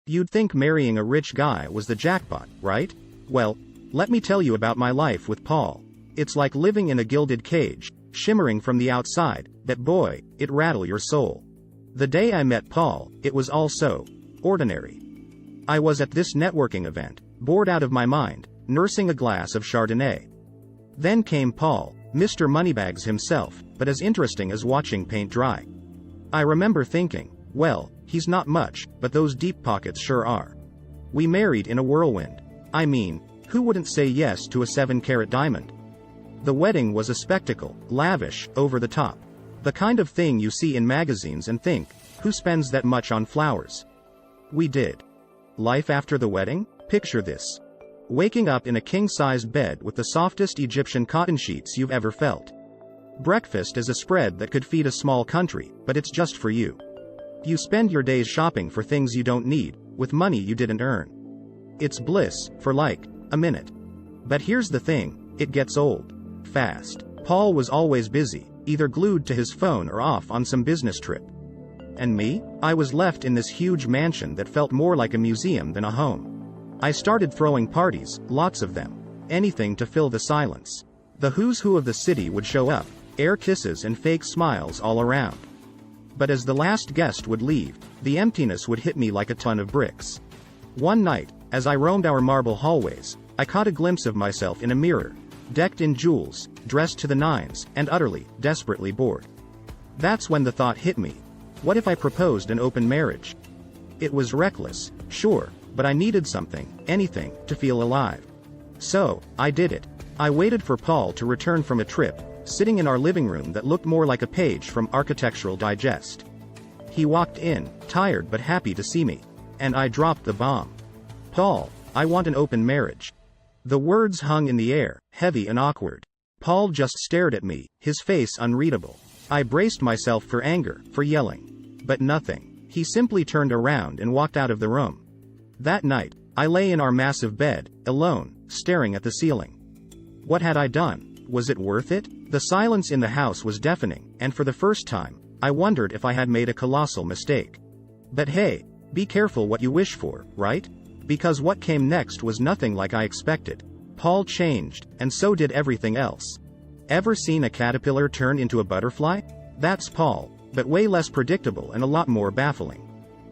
You'd think marrying a rich guy was the jackpot, right? Well, let me tell you about my life with Paul. It's like living in a gilded cage, shimmering from the outside, but boy, it rattle your soul. The day I met Paul, it was all so ordinary. I was at this networking event, bored out of my mind, nursing a glass of Chardonnay. Then came Paul, Mr. Moneybags himself, but as interesting as watching paint dry. I remember thinking, well, he's not much, but those deep pockets sure are. We married in a whirlwind. I mean, who wouldn't say yes to a 7-carat diamond? The wedding was a spectacle, lavish, over the top. The kind of thing you see in magazines and think, who spends that much on flowers? We did. Life after the wedding? Picture this. Waking up in a king-size bed with the softest Egyptian cotton sheets you've ever felt. Breakfast is a spread that could feed a small country, but it's just for you. You spend your days shopping for things you don't need, with money you didn't earn. It's bliss, for like, a minute. But here's the thing, it gets old. Fast. Paul was always busy, either glued to his phone or off on some business trip. And me? I was left in this huge mansion that felt more like a museum than a home. I started throwing parties, lots of them. Anything to fill the silence. The who's who of the city would show up, air kisses and fake smiles all around. But as the last guest would leave, the emptiness would hit me like a ton of bricks. One night, as I roamed our marble hallways, I caught a glimpse of myself in a mirror, decked in jewels, dressed to the nines, and utterly, desperately bored. That's when the thought hit me. What if I proposed an open marriage? It was reckless, sure, but I needed something, anything, to feel alive. So, I did it. I waited for Paul to return from a trip, sitting in our living room that looked more like a page from Architectural Digest. He walked in, tired but happy to see me. And I dropped the bomb. Paul, I want an open marriage. The words hung in the air, heavy and awkward. Paul just stared at me, his face unreadable. I braced myself for anger, for yelling. But nothing. He simply turned around and walked out of the room. That night, I lay in our massive bed, alone, staring at the ceiling. What had I done? Was it worth it? The silence in the house was deafening, and for the first time, I wondered if I had made a colossal mistake. But hey, be careful what you wish for, right? Because what came next was nothing like I expected. Paul changed, and so did everything else. Ever seen a caterpillar turn into a butterfly? That's Paul, but way less predictable and a lot more baffling.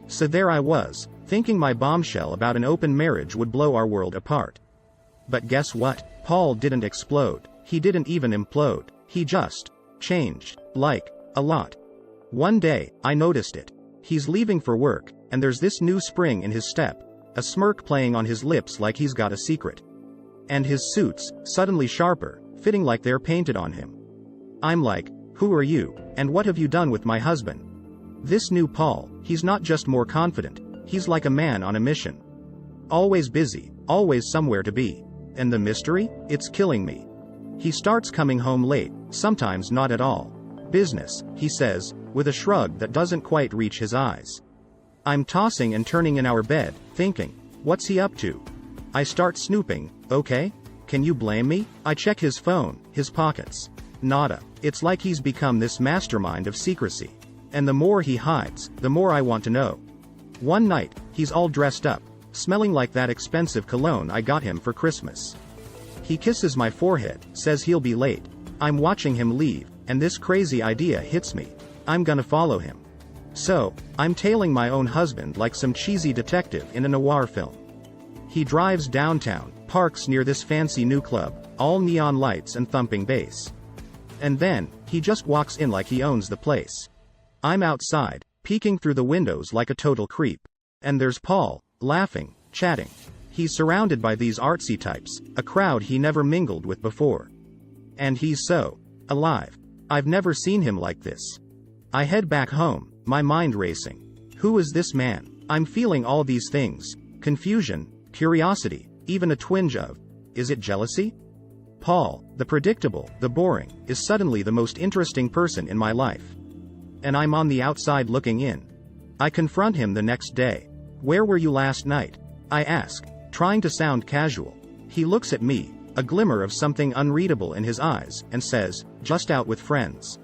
So there I was, thinking my bombshell about an open marriage would blow our world apart. But guess what? Paul didn't explode. He didn't even implode. He just changed, like, a lot. One day, I noticed it. He's leaving for work, and there's this new spring in his step, a smirk playing on his lips like he's got a secret. And his suits, suddenly sharper, fitting like they're painted on him. I'm like, who are you, and what have you done with my husband? This new Paul, he's not just more confident, he's like a man on a mission. Always busy, always somewhere to be. And the mystery? It's killing me. He starts coming home late, sometimes not at all. Business, he says, with a shrug that doesn't quite reach his eyes. I'm tossing and turning in our bed, thinking, what's he up to? I start snooping, okay? Can you blame me? I check his phone, his pockets. Nada. It's like he's become this mastermind of secrecy. And the more he hides, the more I want to know. One night, he's all dressed up, smelling like that expensive cologne I got him for Christmas. He kisses my forehead, says he'll be late. I'm watching him leave, and this crazy idea hits me. I'm gonna follow him. So, I'm tailing my own husband like some cheesy detective in a noir film. He drives downtown, parks near this fancy new club, all neon lights and thumping bass. And then, he just walks in like he owns the place. I'm outside, peeking through the windows like a total creep. And there's Paul, laughing, chatting. He's surrounded by these artsy types, a crowd he never mingled with before. And he's so alive. I've never seen him like this. I head back home, my mind racing. Who is this man? I'm feeling all these things. Confusion, curiosity, even a twinge of, is it jealousy? Paul, the predictable, the boring, is suddenly the most interesting person in my life. And I'm on the outside looking in. I confront him the next day. Where were you last night? I ask, trying to sound casual. He looks at me, a glimmer of something unreadable in his eyes, and says, just out with friends.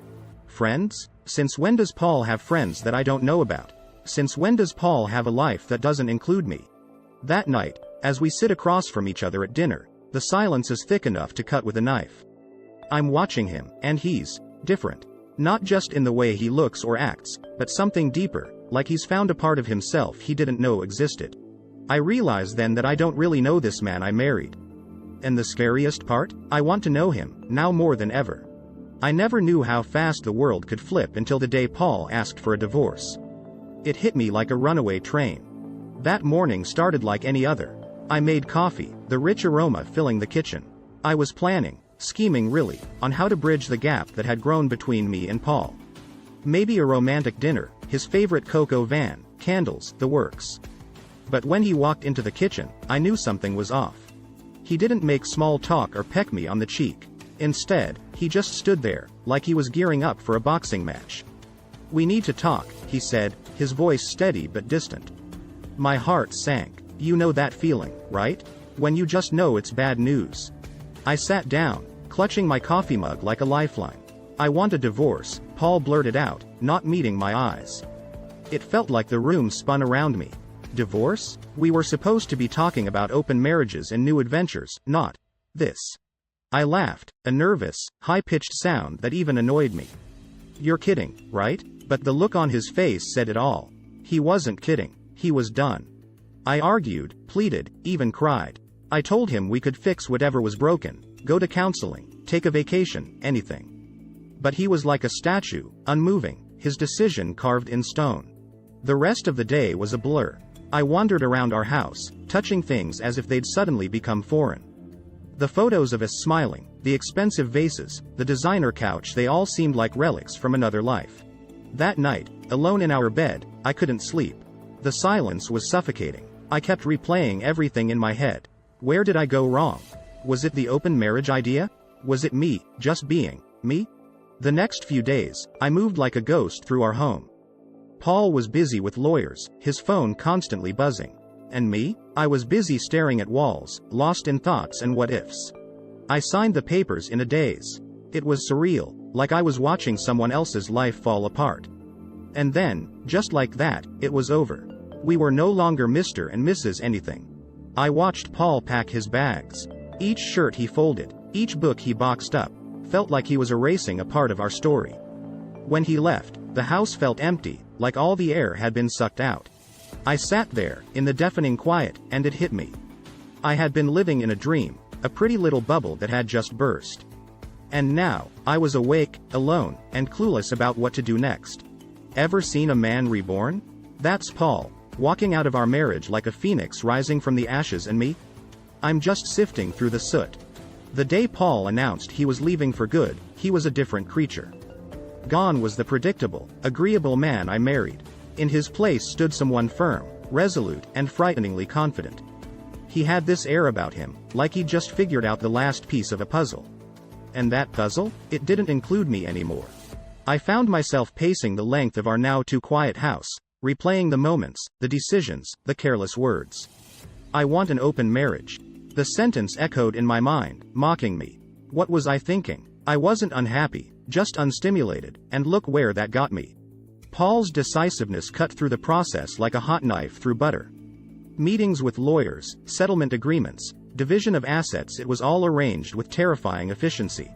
Friends? Since when does Paul have friends that I don't know about? Since when does Paul have a life that doesn't include me? That night, as we sit across from each other at dinner, the silence is thick enough to cut with a knife. I'm watching him, and he's different. Not just in the way he looks or acts, but something deeper, like he's found a part of himself he didn't know existed. I realize then that I don't really know this man I married. And the scariest part? I want to know him, now more than ever. I never knew how fast the world could flip until the day Paul asked for a divorce. It hit me like a runaway train. That morning started like any other. I made coffee, the rich aroma filling the kitchen. I was planning, scheming really, on how to bridge the gap that had grown between me and Paul. Maybe a romantic dinner, his favorite cocoa van, candles, the works. But when he walked into the kitchen, I knew something was off. He didn't make small talk or peck me on the cheek. Instead, he just stood there, like he was gearing up for a boxing match. "We need to talk," he said, his voice steady but distant. My heart sank. You know that feeling, right? When you just know it's bad news. I sat down, clutching my coffee mug like a lifeline. "I want a divorce," Paul blurted out, not meeting my eyes. It felt like the room spun around me. Divorce? We were supposed to be talking about open marriages and new adventures, not this. I laughed, a nervous, high-pitched sound that even annoyed me. "You're kidding, right?" But the look on his face said it all. He wasn't kidding. He was done. I argued, pleaded, even cried. I told him we could fix whatever was broken, go to counseling, take a vacation, anything. But he was like a statue, unmoving, his decision carved in stone. The rest of the day was a blur. I wandered around our house, touching things as if they'd suddenly become foreign. The photos of us smiling, the expensive vases, the designer couch, they all seemed like relics from another life. That night, alone in our bed, I couldn't sleep. The silence was suffocating. I kept replaying everything in my head. Where did I go wrong? Was it the open marriage idea? Was it me, just being me? The next few days, I moved like a ghost through our home. Paul was busy with lawyers, his phone constantly buzzing. And me? I was busy staring at walls, lost in thoughts and what-ifs. I signed the papers in a daze. It was surreal, like I was watching someone else's life fall apart. And then, just like that, it was over. We were no longer Mr. and Mrs. anything. I watched Paul pack his bags. Each shirt he folded, each book he boxed up, felt like he was erasing a part of our story. When he left, the house felt empty, like all the air had been sucked out. I sat there, in the deafening quiet, and it hit me. I had been living in a dream, a pretty little bubble that had just burst. And now, I was awake, alone, and clueless about what to do next. Ever seen a man reborn? That's Paul, walking out of our marriage like a phoenix rising from the ashes, and me? I'm just sifting through the soot. The day Paul announced he was leaving for good, he was a different creature. Gone was the predictable, agreeable man I married. In his place stood someone firm, resolute, and frighteningly confident. He had this air about him, like he'd just figured out the last piece of a puzzle. And that puzzle? It didn't include me anymore. I found myself pacing the length of our now too quiet house, replaying the moments, the decisions, the careless words. "I want an open marriage." The sentence echoed in my mind, mocking me. What was I thinking? I wasn't unhappy, just unstimulated, and look where that got me. Paul's decisiveness cut through the process like a hot knife through butter. Meetings with lawyers, settlement agreements, division of assets, it was all arranged with terrifying efficiency.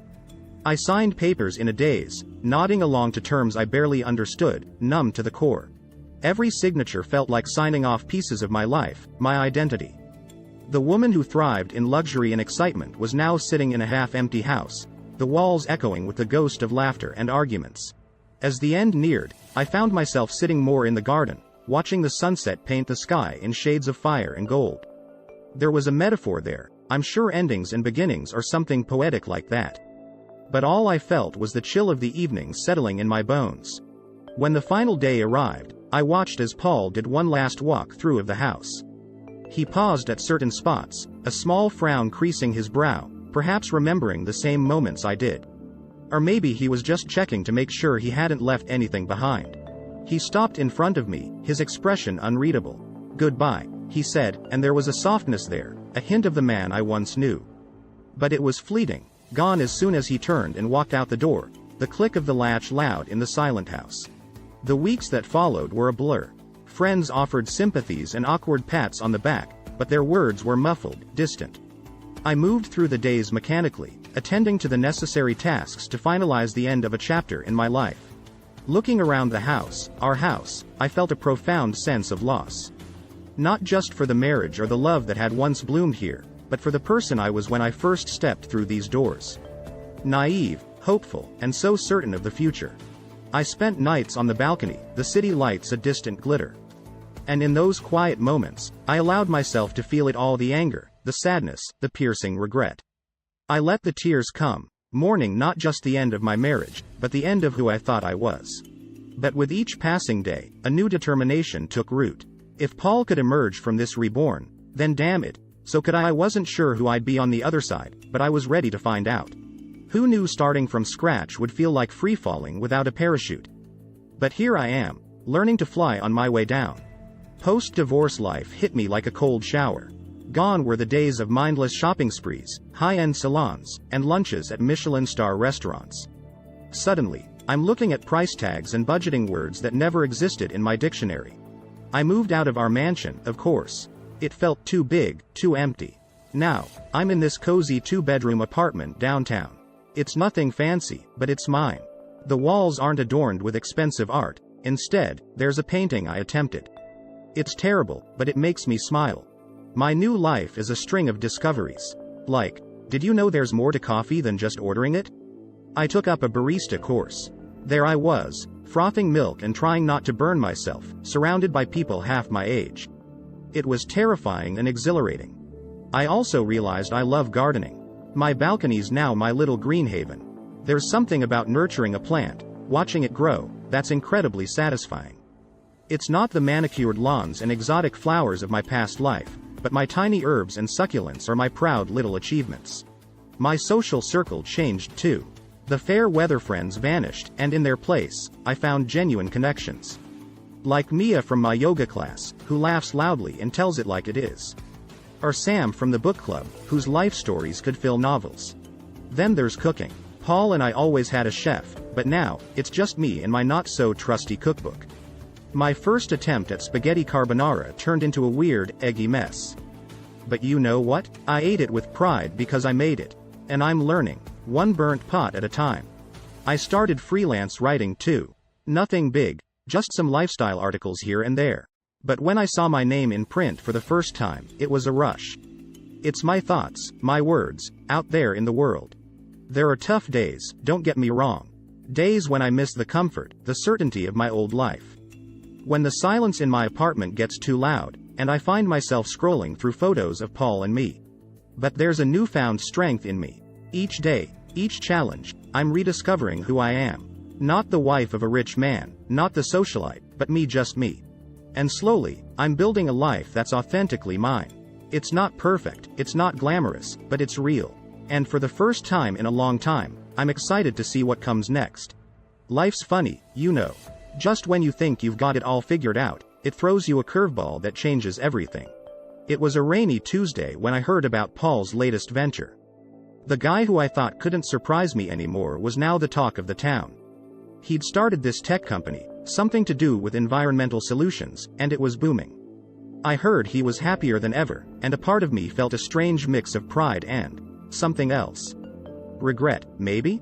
I signed papers in a daze, nodding along to terms I barely understood, numb to the core. Every signature felt like signing off pieces of my life, my identity. The woman who thrived in luxury and excitement was now sitting in a half-empty house, the walls echoing with the ghost of laughter and arguments. As the end neared, I found myself sitting more in the garden, watching the sunset paint the sky in shades of fire and gold. There was a metaphor there, I'm sure endings and beginnings or something poetic like that. But all I felt was the chill of the evening settling in my bones. When the final day arrived, I watched as Paul did one last walk through of the house. He paused at certain spots, a small frown creasing his brow, perhaps remembering the same moments I did. Or maybe he was just checking to make sure he hadn't left anything behind. He stopped in front of me, his expression unreadable. "Goodbye," he said, and there was a softness there, a hint of the man I once knew. But it was fleeting, gone as soon as he turned and walked out the door, the click of the latch loud in the silent house. The weeks that followed were a blur. Friends offered sympathies and awkward pats on the back, but their words were muffled, distant. I moved through the days mechanically, attending to the necessary tasks to finalize the end of a chapter in my life. Looking around the house, our house, I felt a profound sense of loss. Not just for the marriage or the love that had once bloomed here, but for the person I was when I first stepped through these doors. Naive, hopeful, and so certain of the future. I spent nights on the balcony, the city lights a distant glitter. And in those quiet moments, I allowed myself to feel it all, the anger, the sadness, the piercing regret. I let the tears come, mourning not just the end of my marriage, but the end of who I thought I was. But with each passing day, a new determination took root. If Paul could emerge from this reborn, then damn it, so could I. I wasn't sure who I'd be on the other side, but I was ready to find out. Who knew starting from scratch would feel like free-falling without a parachute? But here I am, learning to fly on my way down. Post-divorce life hit me like a cold shower. Gone were the days of mindless shopping sprees, high-end salons, and lunches at Michelin-star restaurants. Suddenly, I'm looking at price tags and budgeting words that never existed in my dictionary. I moved out of our mansion, of course. It felt too big, too empty. Now, I'm in this cozy 2-bedroom apartment downtown. It's nothing fancy, but it's mine. The walls aren't adorned with expensive art. Instead, there's a painting I attempted. It's terrible, but it makes me smile. My new life is a string of discoveries. Like, did you know there's more to coffee than just ordering it? I took up a barista course. There I was, frothing milk and trying not to burn myself, surrounded by people half my age. It was terrifying and exhilarating. I also realized I love gardening. My balcony's now my little green haven. There's something about nurturing a plant, watching it grow, that's incredibly satisfying. It's not the manicured lawns and exotic flowers of my past life, but my tiny herbs and succulents are my proud little achievements. My social circle changed too. The fair weather friends vanished, and in their place, I found genuine connections. Like Mia from my yoga class, who laughs loudly and tells it like it is. Or Sam from the book club, whose life stories could fill novels. Then there's cooking. Paul and I always had a chef, but now, it's just me and my not-so-trusty cookbook. My first attempt at spaghetti carbonara turned into a weird, eggy mess. But you know what? I ate it with pride because I made it. And I'm learning, one burnt pot at a time. I started freelance writing too. Nothing big, just some lifestyle articles here and there. But when I saw my name in print for the first time, it was a rush. It's my thoughts, my words, out there in the world. There are tough days, don't get me wrong. Days when I miss the comfort, the certainty of my old life. When the silence in my apartment gets too loud, and I find myself scrolling through photos of Paul and me. But there's a newfound strength in me. Each day, each challenge, I'm rediscovering who I am. Not the wife of a rich man, not the socialite, but me, just me. And slowly, I'm building a life that's authentically mine. It's not perfect, it's not glamorous, but it's real. And for the first time in a long time, I'm excited to see what comes next. Life's funny, you know. Just when you think you've got it all figured out, it throws you a curveball that changes everything. It was a rainy Tuesday when I heard about Paul's latest venture. The guy who I thought couldn't surprise me anymore was now the talk of the town. He'd started this tech company, something to do with environmental solutions, and it was booming. I heard he was happier than ever, and a part of me felt a strange mix of pride and something else. Regret, maybe?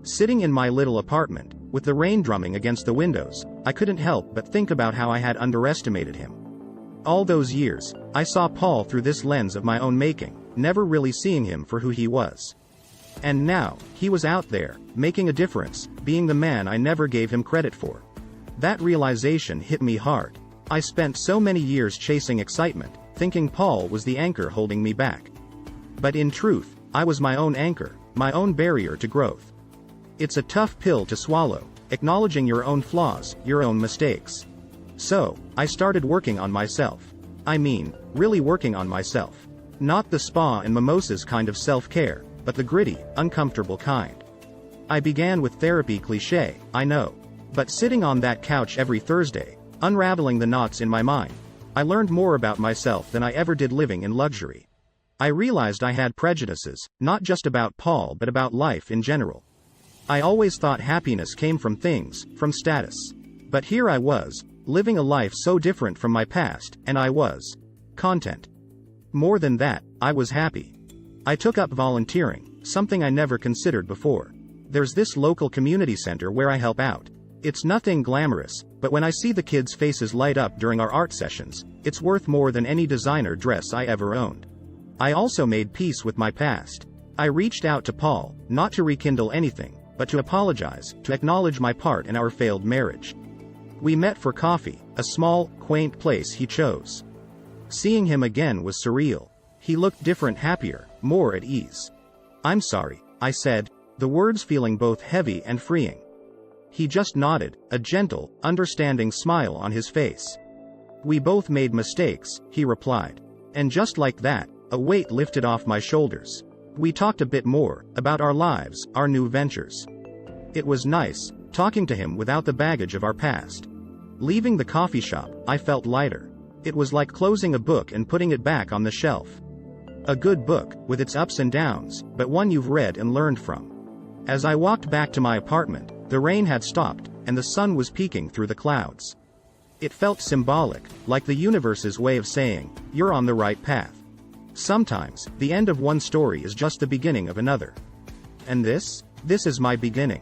Sitting in my little apartment, with the rain drumming against the windows, I couldn't help but think about how I had underestimated him. All those years, I saw Paul through this lens of my own making, never really seeing him for who he was. And now, he was out there, making a difference, being the man I never gave him credit for. That realization hit me hard. I spent so many years chasing excitement, thinking Paul was the anchor holding me back. But in truth, I was my own anchor, my own barrier to growth. It's a tough pill to swallow, acknowledging your own flaws, your own mistakes. So, I started working on myself. I mean, really working on myself. Not the spa and mimosas kind of self-care, but the gritty, uncomfortable kind. I began with therapy, cliché, I know. But sitting on that couch every Thursday, unraveling the knots in my mind, I learned more about myself than I ever did living in luxury. I realized I had prejudices, not just about Paul but about life in general. I always thought happiness came from things, from status. But here I was, living a life so different from my past, and I was content. More than that, I was happy. I took up volunteering, something I never considered before. There's this local community center where I help out. It's nothing glamorous, but when I see the kids' faces light up during our art sessions, it's worth more than any designer dress I ever owned. I also made peace with my past. I reached out to Paul, not to rekindle anything, but to apologize, to acknowledge my part in our failed marriage. We met for coffee, a small, quaint place he chose. Seeing him again was surreal. He looked different, happier, more at ease. "I'm sorry," I said, the words feeling both heavy and freeing. He just nodded, a gentle, understanding smile on his face. "We both made mistakes," he replied. And just like that, a weight lifted off my shoulders. We talked a bit more, about our lives, our new ventures. It was nice, talking to him without the baggage of our past. Leaving the coffee shop, I felt lighter. It was like closing a book and putting it back on the shelf. A good book, with its ups and downs, but one you've read and learned from. As I walked back to my apartment, the rain had stopped, and the sun was peeking through the clouds. It felt symbolic, like the universe's way of saying, "You're on the right path." Sometimes, the end of one story is just the beginning of another. And this is my beginning.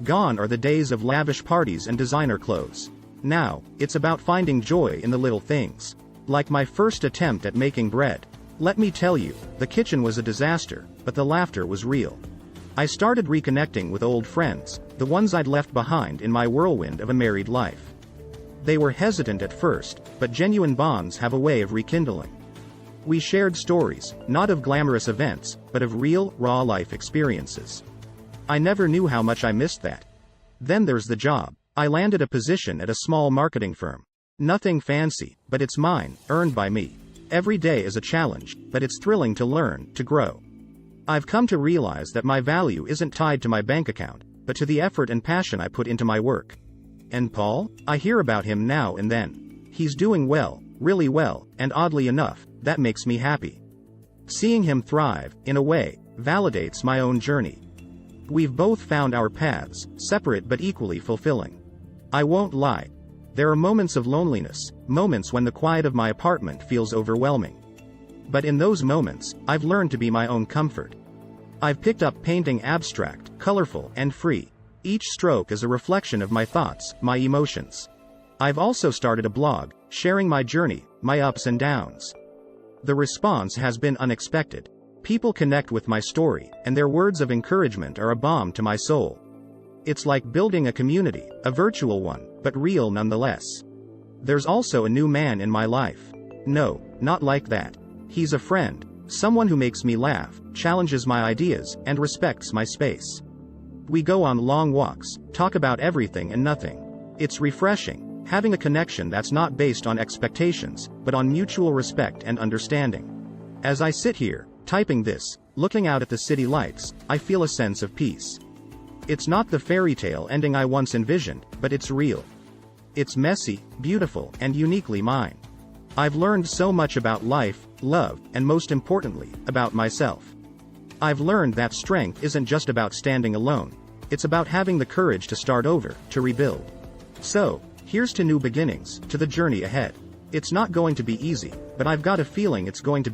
Gone are the days of lavish parties and designer clothes. Now, it's about finding joy in the little things. Like my first attempt at making bread. Let me tell you, the kitchen was a disaster, but the laughter was real. I started reconnecting with old friends, the ones I'd left behind in my whirlwind of a married life. They were hesitant at first, but genuine bonds have a way of rekindling. We shared stories, not of glamorous events, but of real, raw life experiences. I never knew how much I missed that. Then there's the job. I landed a position at a small marketing firm. Nothing fancy, but it's mine, earned by me. Every day is a challenge, but it's thrilling to learn, to grow. I've come to realize that my value isn't tied to my bank account, but to the effort and passion I put into my work. And Paul? I hear about him now and then. He's doing well, really well, and oddly enough, that makes me happy. Seeing him thrive, in a way, validates my own journey. We've both found our paths, separate but equally fulfilling. I won't lie. There are moments of loneliness, moments when the quiet of my apartment feels overwhelming. But in those moments, I've learned to be my own comfort. I've picked up painting abstract, colorful, and free. Each stroke is a reflection of my thoughts, my emotions. I've also started a blog, sharing my journey, my ups and downs. The response has been unexpected. People connect with my story, and their words of encouragement are a balm to my soul. It's like building a community, a virtual one, but real nonetheless. There's also a new man in my life. No, not like that. He's a friend, someone who makes me laugh, challenges my ideas, and respects my space. We go on long walks, talk about everything and nothing. It's refreshing, having a connection that's not based on expectations, but on mutual respect and understanding. As I sit here, typing this, looking out at the city lights, I feel a sense of peace. It's not the fairy tale ending I once envisioned, but it's real. It's messy, beautiful, and uniquely mine. I've learned so much about life, love, and most importantly, about myself. I've learned that strength isn't just about standing alone. It's about having the courage to start over, to rebuild. So, here's to new beginnings, to the journey ahead. It's not going to be easy, but I've got a feeling it's going to